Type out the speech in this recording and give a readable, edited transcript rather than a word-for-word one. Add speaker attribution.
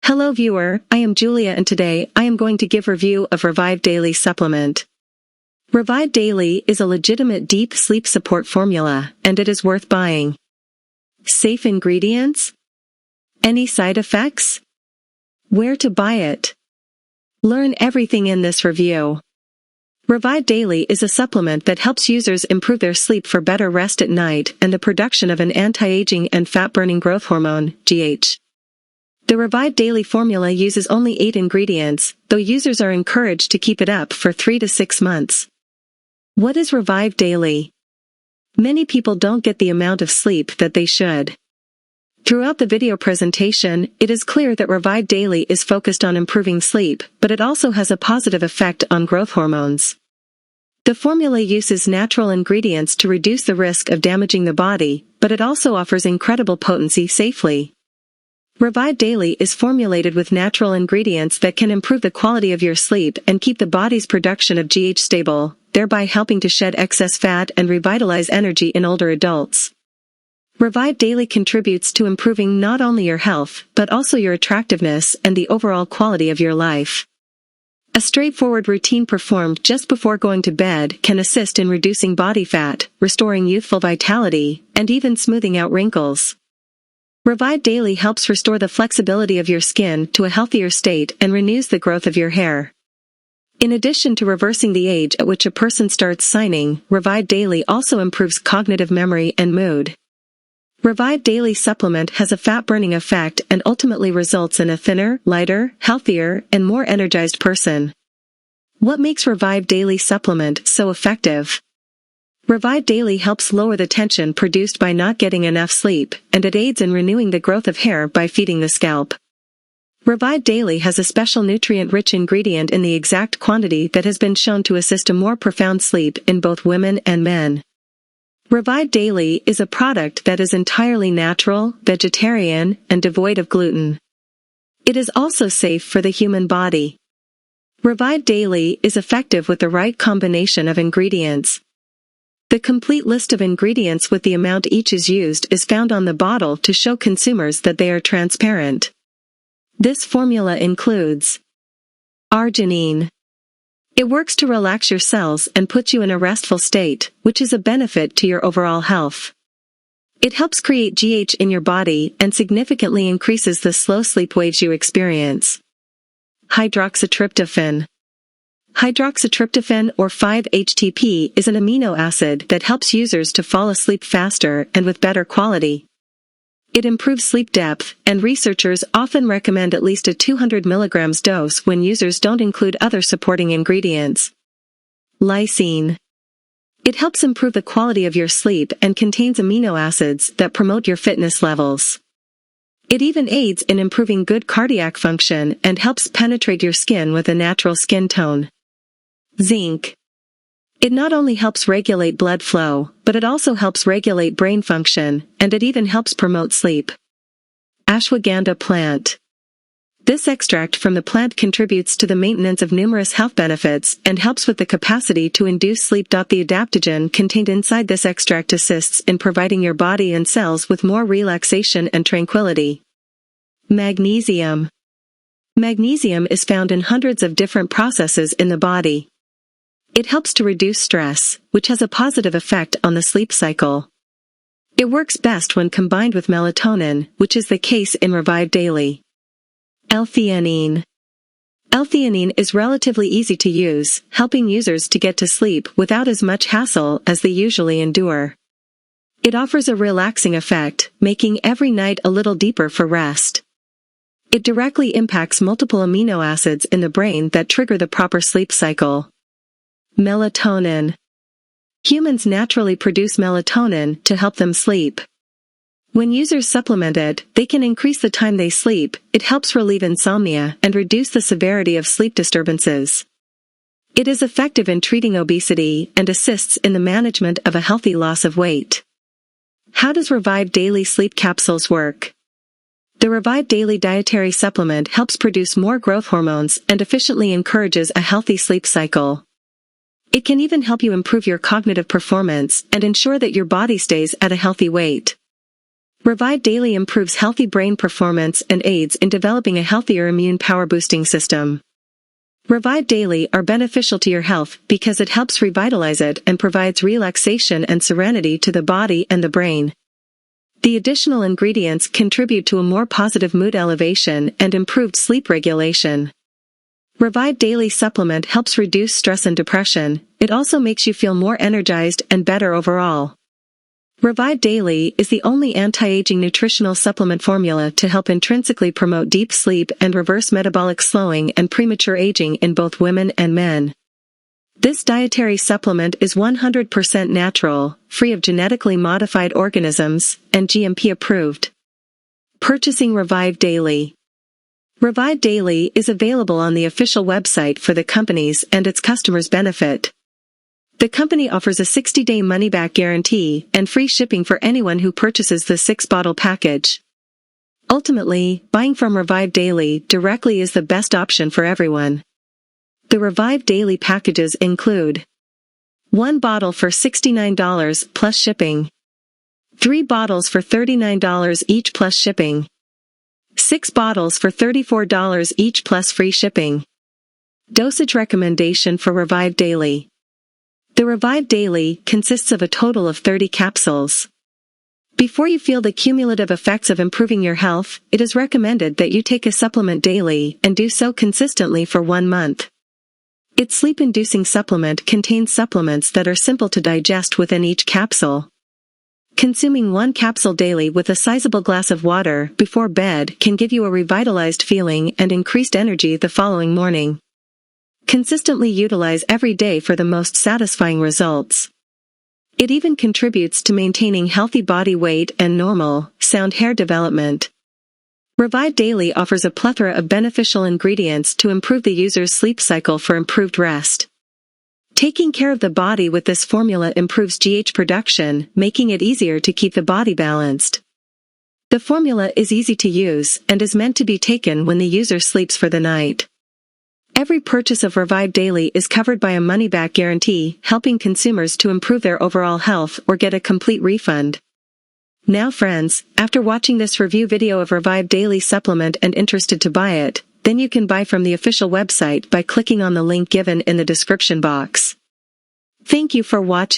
Speaker 1: Hello viewer, I am Julia and today I am going to give review of Revive Daily supplement. Revive Daily is a legitimate deep sleep support formula, and it is worth buying. Safe ingredients? Any side effects? Where to buy it? Learn everything in this review. Revive Daily is a supplement that helps users improve their sleep for better rest at night and the production of an anti-aging and fat-burning growth hormone, GH. The Revive Daily formula uses only 8 ingredients, though users are encouraged to keep it up for 3 to 6 months. What is Revive Daily? Many people don't get the amount of sleep that they should. Throughout the video presentation, it is clear that Revive Daily is focused on improving sleep, but it also has a positive effect on growth hormones. The formula uses natural ingredients to reduce the risk of damaging the body, but it also offers incredible potency safely. Revive Daily is formulated with natural ingredients that can improve the quality of your sleep and keep the body's production of GH stable, thereby helping to shed excess fat and revitalize energy in older adults. Revive Daily contributes to improving not only your health, but also your attractiveness and the overall quality of your life. A straightforward routine performed just before going to bed can assist in reducing body fat, restoring youthful vitality, and even smoothing out wrinkles. Revive Daily helps restore the flexibility of your skin to a healthier state and renews the growth of your hair. In addition to reversing the age at which a person starts signing, Revive Daily also improves cognitive memory and mood. Revive Daily supplement has a fat-burning effect and ultimately results in a thinner, lighter, healthier, and more energized person. What makes Revive Daily supplement so effective? Revive Daily helps lower the tension produced by not getting enough sleep, and it aids in renewing the growth of hair by feeding the scalp. Revive Daily has a special nutrient-rich ingredient in the exact quantity that has been shown to assist a more profound sleep in both women and men. Revive Daily is a product that is entirely natural, vegetarian, and devoid of gluten. It is also safe for the human body. Revive Daily is effective with the right combination of ingredients. The complete list of ingredients with the amount each is used is found on the bottle to show consumers that they are transparent. This formula includes arginine. It works to relax your cells and put you in a restful state, which is a benefit to your overall health. It helps create GH in your body and significantly increases the slow sleep waves you experience. Hydroxytryptophan. Hydroxytryptophan, or 5-HTP, is an amino acid that helps users to fall asleep faster and with better quality. It improves sleep depth, and researchers often recommend at least a 200 mg dose when users don't include other supporting ingredients. Lysine. It helps improve the quality of your sleep and contains amino acids that promote your fitness levels. It even aids in improving good cardiac function and helps penetrate your skin with a natural skin tone. Zinc. It not only helps regulate blood flow, but it also helps regulate brain function, and it even helps promote sleep. Ashwagandha plant. This extract from the plant contributes to the maintenance of numerous health benefits and helps with the capacity to induce sleep. The adaptogen contained inside this extract assists in providing your body and cells with more relaxation and tranquility. Magnesium. Magnesium is found in hundreds of different processes in the body. It helps to reduce stress, which has a positive effect on the sleep cycle. It works best when combined with melatonin, which is the case in Revive Daily. L-theanine. L-theanine is relatively easy to use, helping users to get to sleep without as much hassle as they usually endure. It offers a relaxing effect, making every night a little deeper for rest. It directly impacts multiple amino acids in the brain that trigger the proper sleep cycle. Melatonin. Humans naturally produce melatonin to help them sleep. When users supplement it, they can increase the time they sleep. It helps relieve insomnia and reduce the severity of sleep disturbances. It is effective in treating obesity and assists in the management of a healthy loss of weight. How does Revive Daily sleep capsules work? The Revive Daily dietary supplement helps produce more growth hormones and efficiently encourages a healthy sleep cycle. It can even help you improve your cognitive performance and ensure that your body stays at a healthy weight. Revive Daily improves healthy brain performance and aids in developing a healthier immune power boosting system. Revive Daily are beneficial to your health because it helps revitalize it and provides relaxation and serenity to the body and the brain. The additional ingredients contribute to a more positive mood elevation and improved sleep regulation. Revive Daily supplement helps reduce stress and depression. It also makes you feel more energized and better overall. Revive Daily is the only anti-aging nutritional supplement formula to help intrinsically promote deep sleep and reverse metabolic slowing and premature aging in both women and men. This dietary supplement is 100% natural, free of genetically modified organisms, and GMP approved. Purchasing Revive Daily. Revive Daily is available on the official website for the company's and its customers' benefit. The company offers a 60-day money-back guarantee and free shipping for anyone who purchases the 6-bottle package. Ultimately, buying from Revive Daily directly is the best option for everyone. The Revive Daily packages include 1 bottle for $69 plus shipping, 3 bottles for $39 each plus shipping, 6 bottles for $34 each plus free shipping. Dosage recommendation for Revive Daily. The Revive Daily consists of a total of 30 capsules. Before you feel the cumulative effects of improving your health, it is recommended that you take a supplement daily and do so consistently for 1 month. Its sleep-inducing supplement contains supplements that are simple to digest within each capsule. Consuming 1 capsule daily with a sizable glass of water before bed can give you a revitalized feeling and increased energy the following morning. Consistently utilize every day for the most satisfying results. It even contributes to maintaining healthy body weight and normal, sound hair development. Revive Daily offers a plethora of beneficial ingredients to improve the user's sleep cycle for improved rest. Taking care of the body with this formula improves GH production, making it easier to keep the body balanced. The formula is easy to use and is meant to be taken when the user sleeps for the night. Every purchase of Revive Daily is covered by a money-back guarantee, helping consumers to improve their overall health or get a complete refund. Now friends, after watching this review video of Revive Daily supplement and interested to buy it, then you can buy from the official website by clicking on the link given in the description box. Thank you for watching.